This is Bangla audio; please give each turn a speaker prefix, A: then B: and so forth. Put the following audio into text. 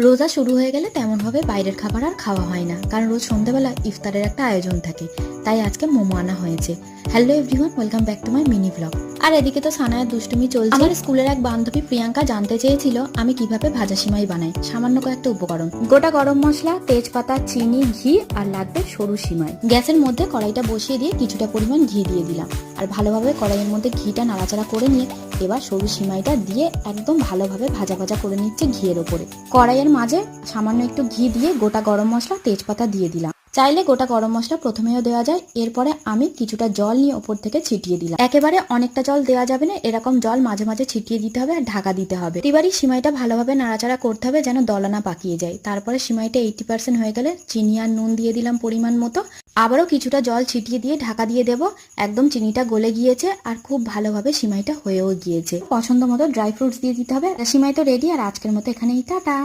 A: রোজা শুরু হয়ে গেলে তেমনভাবে বাইরের খাবার আর খাওয়া হয় না, কারণ রোজ সন্ধ্যাবেলা ইফতারের একটা আয়োজন থাকে। তাই আজকে মোমো আনা হয়েছে। Hello everyone, welcome back to my mini vlog. আর এদিকে তো সানায়ের দুষ্টুমি চলছে। আমার স্কুলের এক বান্ধবী প্রিয়াঙ্কা জানতে চেয়েছিল আমি কিভাবে ভাজা সিমাই বানাই। সামান্য কয়েকটা উপকরণ: গোটা গরম মশলা, তেজপাতা, চিনি, ঘি আর লাগবে সরু সিমাই। গ্যাসের মধ্যে কড়াইটা বসিয়ে দিয়ে কিছুটা পরিমাণ ঘি দিয়ে দিলাম, আর ভালোভাবে কড়াইয়ের মধ্যে ঘিটা নাড়াচাড়া করে নিয়ে এবার সরু সিমাইটা দিয়ে একদম ভালোভাবে ভাজা ভাজা করে নিচ্ছে ঘিয়ের ওপরে। কড়াইয়ের মাঝে সামান্য একটু ঘি দিয়ে গোটা গরম মশলা, তেজপাতা দিয়ে দিলাম। চাইলে গোটা গরম মশলা প্রথমেও দেওয়া যায়। এরপরে আমি কিছুটা জল নিয়ে ওপর থেকে ছিটিয়ে দিলাম। একেবারে অনেকটা জল দেওয়া যাবে না, এরকম জল মাঝে মাঝে ছিটিয়ে দিতে হবে আর ঢাকা দিতে হবে। এবারই সিমাইটা ভালোভাবে নাড়াচাড়া করতে হবে যেন দলা না পাকিয়ে যায়। তারপরে সিমাইটা 80% হয়ে গেলে চিনি আর নুন দিয়ে দিলাম পরিমাণ মতো। আবারও কিছুটা জল ছিটিয়ে দিয়ে ঢাকা দিয়ে দেব। একদম চিনিটা গলে গিয়েছে আর খুব ভালোভাবে সিমাইটা হয়েও গিয়েছে। পছন্দ মতো ড্রাই ফ্রুটস দিয়ে দিতে হবে। সিমাই তো রেডি, আর আজকের মতো এখানেই টাটা।